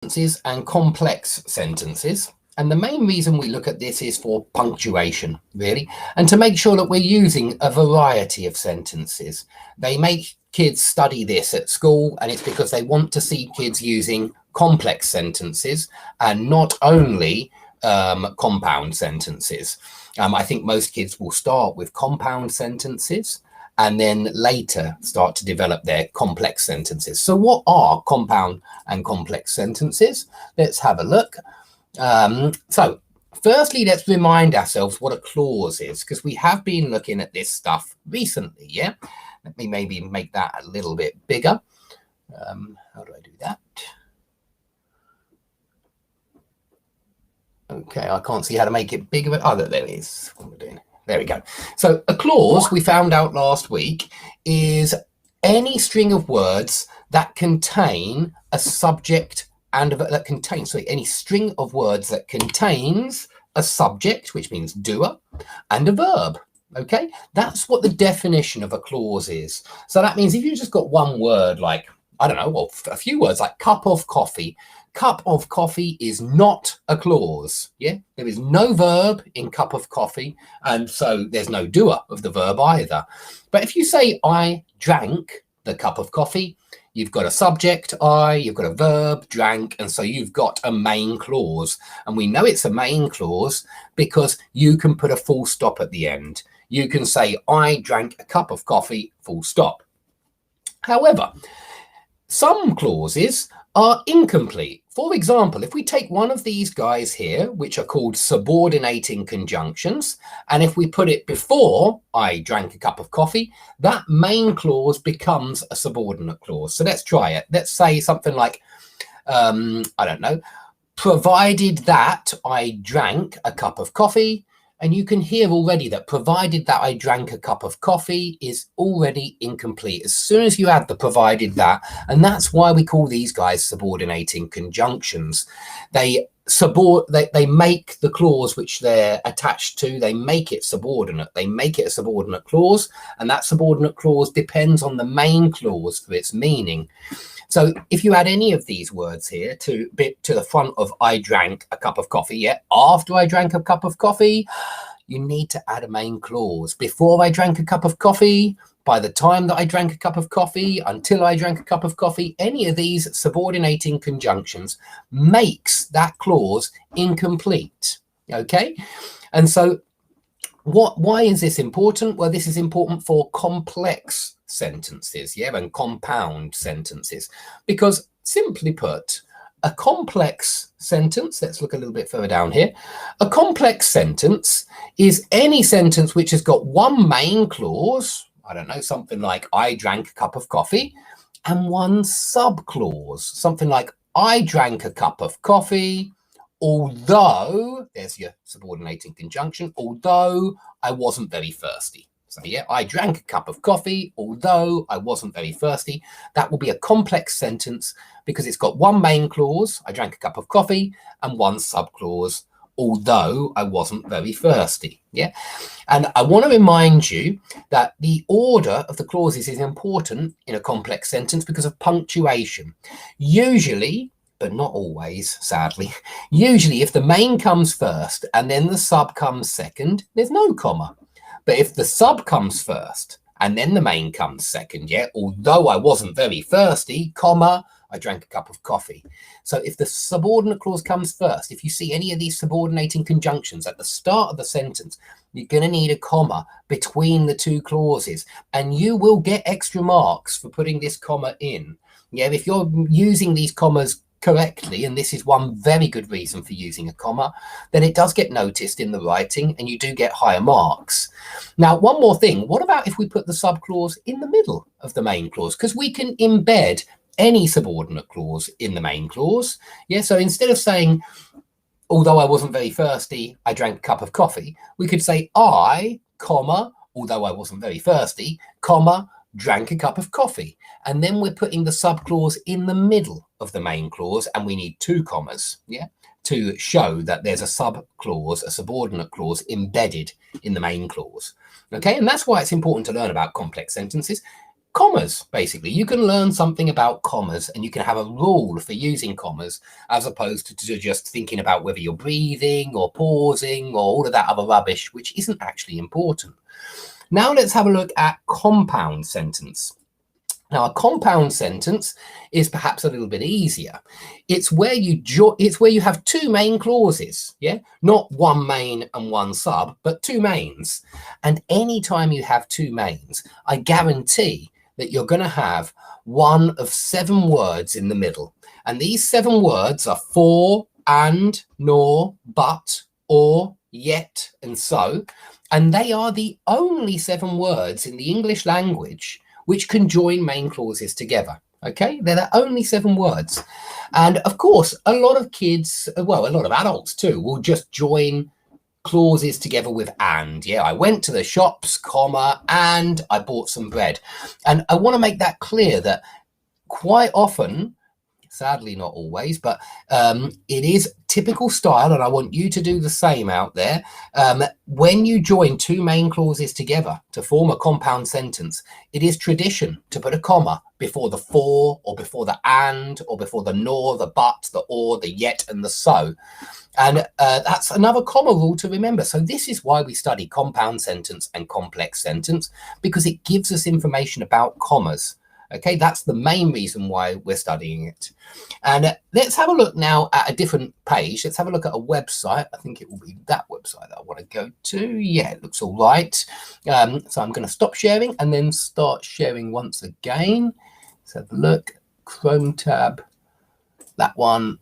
sentences and complex sentences. And the main reason we look at this is for punctuation, really, and to make sure that we're using a variety of sentences. They make kids study this at school, and it's because they want to see kids using complex sentences and not only compound sentences. I think most kids will start with compound sentences and then later start to develop their complex sentences. So what are compound and complex sentences? Let's have a look. So firstly, let's remind ourselves what a clause is, because we have been looking at this stuff recently, yeah? Let me maybe make that a little bit bigger. How do I do that? Okay, I can't see how to make it bigger. Oh, there it is. What we're doing. There we go. So a clause, we found out last week, is any string of words that contain a subject and that contains, sorry, any string of words that contains a subject, which means doer, and a verb. Okay, that's what the definition of a clause is. So that means if you just got one word, like, I don't know, well, a few words like cup of coffee. Cup of coffee is not a clause. Yeah, there is no verb in cup of coffee, and so there's no doer of the verb either. But if you say I drank the cup of coffee, you've got a subject, I, you've got a verb, drank, and so you've got a main clause. And we know it's a main clause because you can put a full stop at the end. You can say I drank a cup of coffee, full stop. However, some clauses are incomplete. For example, if we take one of these guys here, which are called subordinating conjunctions, and if we put it before I drank a cup of coffee, that main clause becomes a subordinate clause. So let's try it. Let's say something like, I don't know, provided that I drank a cup of coffee. And you can hear already that provided that I drank a cup of coffee is already incomplete as soon as you add the provided that. And that's why we call these guys subordinating conjunctions. They make the clause which they're attached to, they make it subordinate. They make it a subordinate clause, and that subordinate clause depends on the main clause for its meaning. So if you add any of these words here to the front of I drank a cup of coffee, yeah, after I drank a cup of coffee, you need to add a main clause. Before I drank a cup of coffee, by the time that I drank a cup of coffee, until I drank a cup of coffee, any of these subordinating conjunctions makes that clause incomplete, okay? And so why is this important? Well, this is important for complex sentences, yeah, and compound sentences, because simply put, a complex sentence, let's look a little bit further down here. A complex sentence is any sentence which has got one main clause, I don't know, something like I drank a cup of coffee, and one subclause, something like I drank a cup of coffee, although, there's your subordinating conjunction, although I wasn't very thirsty. So yeah, I drank a cup of coffee, although I wasn't very thirsty. That will be a complex sentence because it's got one main clause, I drank a cup of coffee, and one subclause, although I wasn't very thirsty. Yeah. And I want to remind you that the order of the clauses is important in a complex sentence because of punctuation. Usually, but not always, sadly, usually if the main comes first and then the sub comes second, there's no comma. But if the sub comes first and then the main comes second, yeah, although I wasn't very thirsty, comma, I drank a cup of coffee. So if the subordinate clause comes first, if you see any of these subordinating conjunctions at the start of the sentence, you're going to need a comma between the two clauses, and you will get extra marks for putting this comma in. Yeah, if you're using these commas correctly, and this is one very good reason for using a comma, then it does get noticed in the writing and you do get higher marks. Now, one more thing, what about if we put the subclause in the middle of the main clause? Because we can embed any subordinate clause in the main clause. Yeah, so instead of saying, although I wasn't very thirsty, I drank a cup of coffee, we could say I, comma, although I wasn't very thirsty, comma, drank a cup of coffee. And then we're putting the subclause in the middle of the main clause, and we need two commas, yeah, to show that there's a subclause, a subordinate clause embedded in the main clause. Okay, and that's why it's important to learn about complex sentences. commas, basically. You can learn something about commas, and you can have a rule for using commas, as opposed to just thinking about whether you're breathing or pausing or all of that other rubbish, which isn't actually important. Now let's have a look at compound sentence. Now, a compound sentence is perhaps a little bit easier. It's where you have two main clauses, yeah? Not one main and one sub, but two mains. And anytime you have two mains, I guarantee that you're going to have one of 7 words in the middle. And these 7 words are for, and, nor, but, or, yet, and so. And they are the only 7 words in the English language which can join main clauses together. Okay, they're the only 7 words. And of course, a lot of kids, well, a lot of adults too, will just join clauses together with and. Yeah, I went to the shops, comma, and I bought some bread. And I want to make that clear that quite often, sadly not always, but it is typical style, and I want you to do the same out there. When you join 2 main clauses together to form a compound sentence, it is tradition to put a comma before the for, or before the and, or before the nor, the but, the or, the yet, and the so. And that's another comma rule to remember. So this is why we study compound sentence and complex sentence, because it gives us information about commas. Okay, that's the main reason why we're studying it. And let's have a look now at a different page. Let's have a look at a website. I think it will be that website that I want to go to. Yeah, it looks all right. So I'm going to stop sharing and then start sharing once again. Let's have a look. Chrome tab. That one.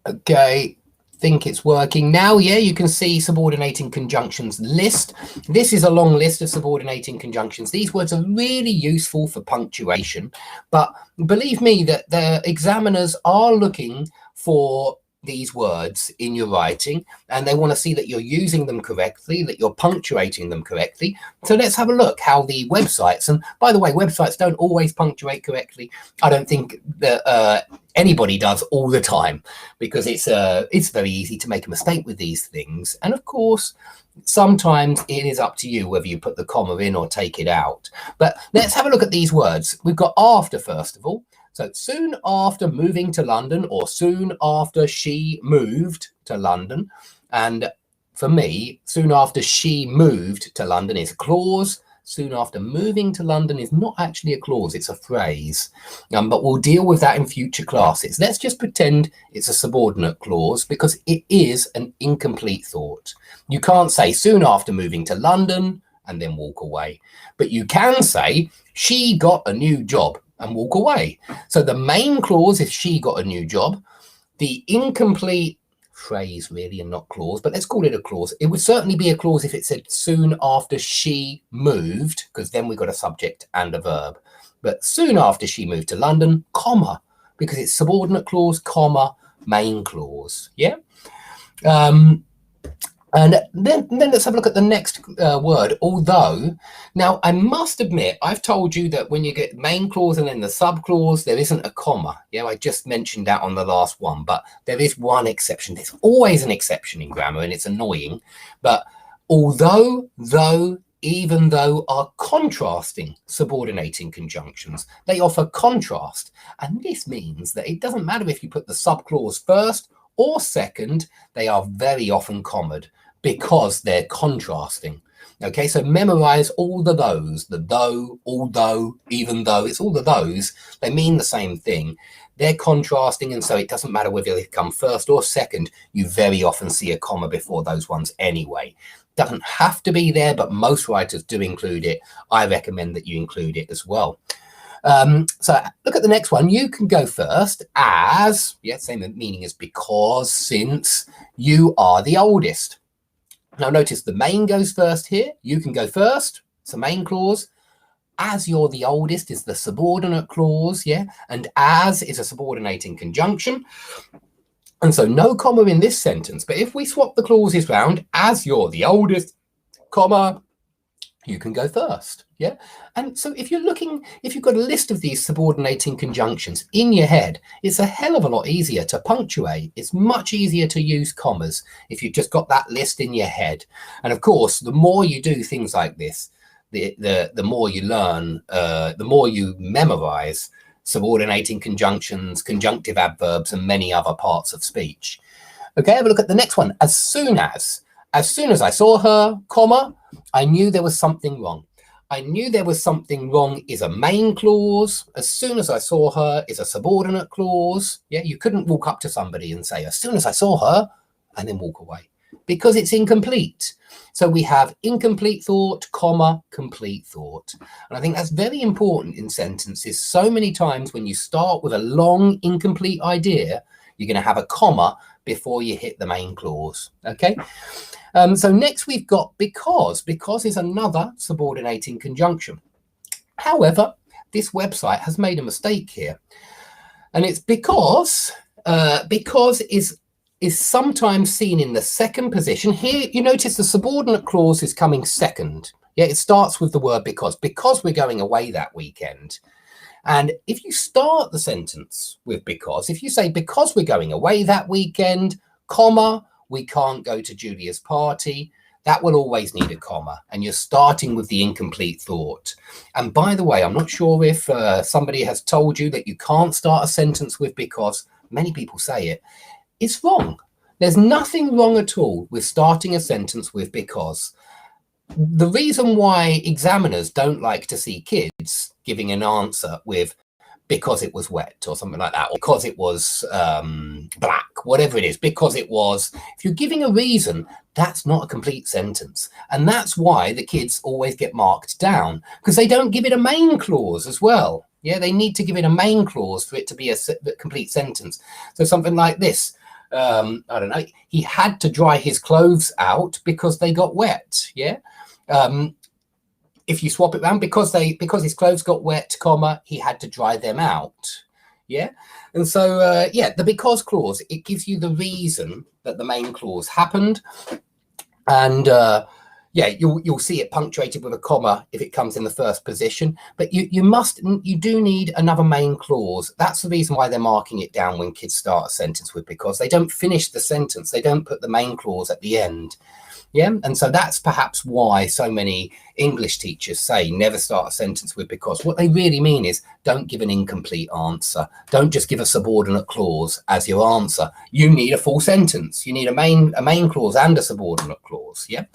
Okay. Think it's working now. Yeah, you can see subordinating conjunctions list. This is a long list of subordinating conjunctions. These words are really useful for punctuation, but believe me that the examiners are looking for these words in your writing, and they want to see that you're using them correctly, that you're punctuating them correctly. So let's have a look how the websites, and by the way, websites don't always punctuate correctly. I don't think that anybody does all the time, because it's very easy to make a mistake with these things. And of course, sometimes it is up to you whether you put the comma in or take it out. But let's have a look at these words. We've got after, first of all. So soon after moving to London, or soon after she moved to London. And for me, soon after she moved to London is a clause. Soon after moving to London is not actually a clause, it's a phrase. But we'll deal with that in future classes. Let's just pretend it's a subordinate clause, because it is an incomplete thought. You can't say soon after moving to London and then walk away. But you can say she got a new job and walk away. So the main clause is she got a new job. The incomplete phrase, really, and not clause, but let's call it a clause. It would certainly be a clause if it said soon after she moved, because then we got a subject and a verb. But soon after she moved to London, comma, because it's subordinate clause, comma, main clause. Yeah. And then let's have a look at the next word, although. Now, I must admit, I've told you that when you get main clause and then the subclause, there isn't a comma. Yeah, I just mentioned that on the last one, but there is one exception. There's always an exception in grammar, and it's annoying. But although, though, even though are contrasting subordinating conjunctions. They offer contrast. And this means that it doesn't matter if you put the subclause first or second, they are very often commaed, because they're contrasting. Okay, so memorize all the those, the though, although, even though, it's all the those. They mean the same thing. They're contrasting, and so it doesn't matter whether they come first or second. You very often see a comma before those ones anyway. Doesn't have to be there, but most writers do include it. I recommend that you include it as well. So look at the next one. You can go first as, yeah, same meaning as because, since, you are the oldest. Now notice the main goes first here. You can go first. It's a main clause. As you're the oldest is the subordinate clause, yeah? And as is a subordinating conjunction. And so no comma in this sentence. But if we swap the clauses round, as you're the oldest, comma, you can go first, yeah? And so if you've got a list of these subordinating conjunctions in your head, it's a hell of a lot easier to punctuate. It's much easier to use commas if you've just got that list in your head. And of course, the more you do things like this, the more you learn, the more you memorize subordinating conjunctions, conjunctive adverbs, and many other parts of speech. Okay, have a look at the next one. As soon as I saw her, comma, I knew there was something wrong. I knew there was something wrong is a main clause. As soon as I saw her is a subordinate clause. Yeah, you couldn't walk up to somebody and say, as soon as I saw her, and then walk away, because it's incomplete. So we have incomplete thought, comma, complete thought. And I think that's very important in sentences. So many times when you start with a long, incomplete idea, you're going to have a comma before you hit the main clause. Okay. So next we've got because. Because is another subordinating conjunction. However, this website has made a mistake here. And it's because is sometimes seen in the second position. Here, you notice the subordinate clause is coming second. Yeah, it starts with the word because we're going away that weekend. And if you start the sentence with because, if you say because we're going away that weekend, comma, we can't go to Julia's party, that will always need a comma, and you're starting with the incomplete thought. And by the way, I'm not sure if somebody has told you that you can't start a sentence with because. Many people say it. It's wrong. There's nothing wrong at all with starting a sentence with because. The reason why examiners don't like to see kids giving an answer with because it was wet or something like that, or because it was black, whatever it is, because it was, if you're giving a reason, that's not a complete sentence. And that's why the kids always get marked down, because they don't give it a main clause as well. Yeah, they need to give it a main clause for it to be a complete sentence. So something like this. I don't know, he had to dry his clothes out because they got wet. Yeah. If you swap it around, because his clothes got wet, comma, he had to dry them out. Yeah. And so, yeah, the because clause, it gives you the reason that the main clause happened. And yeah, you'll see it punctuated with a comma if it comes in the first position, but you do need another main clause. That's the reason why they're marking it down when kids start a sentence with because. They don't finish the sentence. They don't put the main clause at the end. Yeah, and so that's perhaps why so many English teachers say never start a sentence with because. What they really mean is don't give an incomplete answer. Don't just give a subordinate clause as your answer. You need a full sentence. You need a main clause and a subordinate clause. Yeah.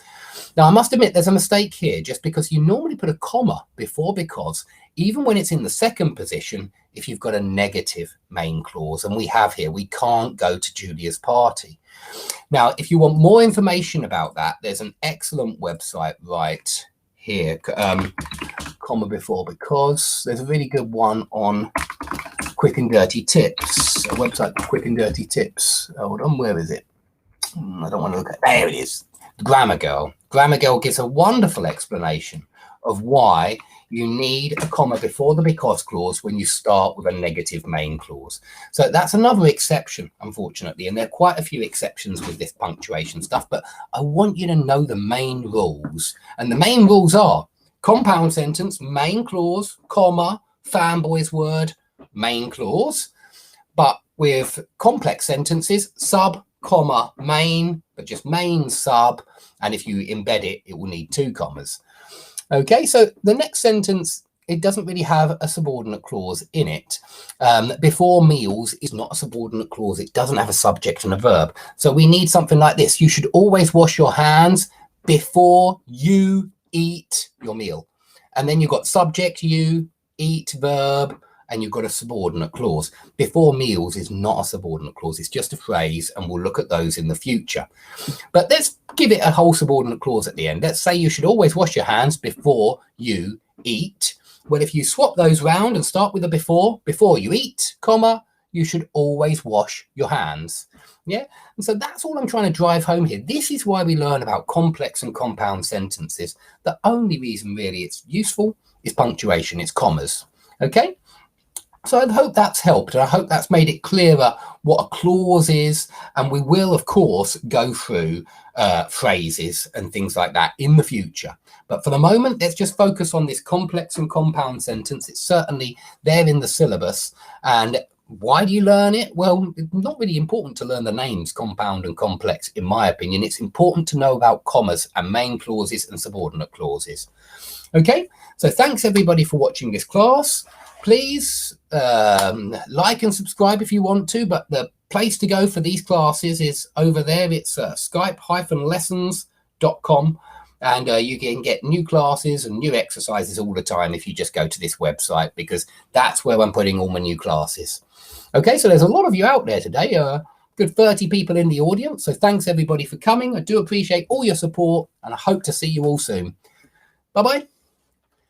Now, I must admit there's a mistake here, just because you normally put a comma before because, even when it's in the second position, if you've got a negative main clause, and we have here, we can't go to Julia's party. Now, if you want more information about that, there's an excellent website right here, comma before because. There's a really good one on Quick and Dirty Tips, a website called Quick and Dirty Tips. Hold on, where is it? I don't want to look at, there it is. Grammar Girl. Grammar Girl gives a wonderful explanation of why you need a comma before the because clause when you start with a negative main clause. So that's another exception, unfortunately, and there are quite a few exceptions with this punctuation stuff, but I want you to know the main rules. And the main rules are compound sentence, main clause, comma, fanboy's word, main clause. But with complex sentences, sub, comma, main, but just main, sub, and if you embed it, it will need 2 commas. Okay, so the next sentence, it doesn't really have a subordinate clause in it. Before meals is not a subordinate clause. It doesn't have a subject and a verb. So we need something like this. You should always wash your hands before you eat your meal. And then you've got subject, you, eat, verb, and you've got a subordinate clause. Before meals is not a subordinate clause. It's just a phrase, and we'll look at those in the future. But let's give it a whole subordinate clause at the end. Let's say you should always wash your hands before you eat. Well, if you swap those round and start with a before you eat, comma, you should always wash your hands. Yeah, and so that's all I'm trying to drive home here. This is why we learn about complex and compound sentences. The only reason really it's useful is punctuation, it's commas. Okay? So I hope that's helped, and I hope that's made it clearer what a clause is, and we will, of course, go through phrases and things like that in the future. But for the moment, let's just focus on this complex and compound sentence. It's certainly there in the syllabus, and Why do you learn it? Well, it's not really important to learn the names compound and complex, in my opinion. It's important to know about commas and main clauses and subordinate clauses. Okay, so thanks everybody for watching this class. Please like and subscribe if you want to, but the place to go for these classes is over there. It's skype-lessons.com, and you can get new classes and new exercises all the time if you just go to this website, because that's where I'm putting all my new classes. Okay, so there's a lot of you out there today, good 30 people in the audience. So thanks everybody for coming. I do appreciate all your support, and I hope to see you all soon. Bye-bye.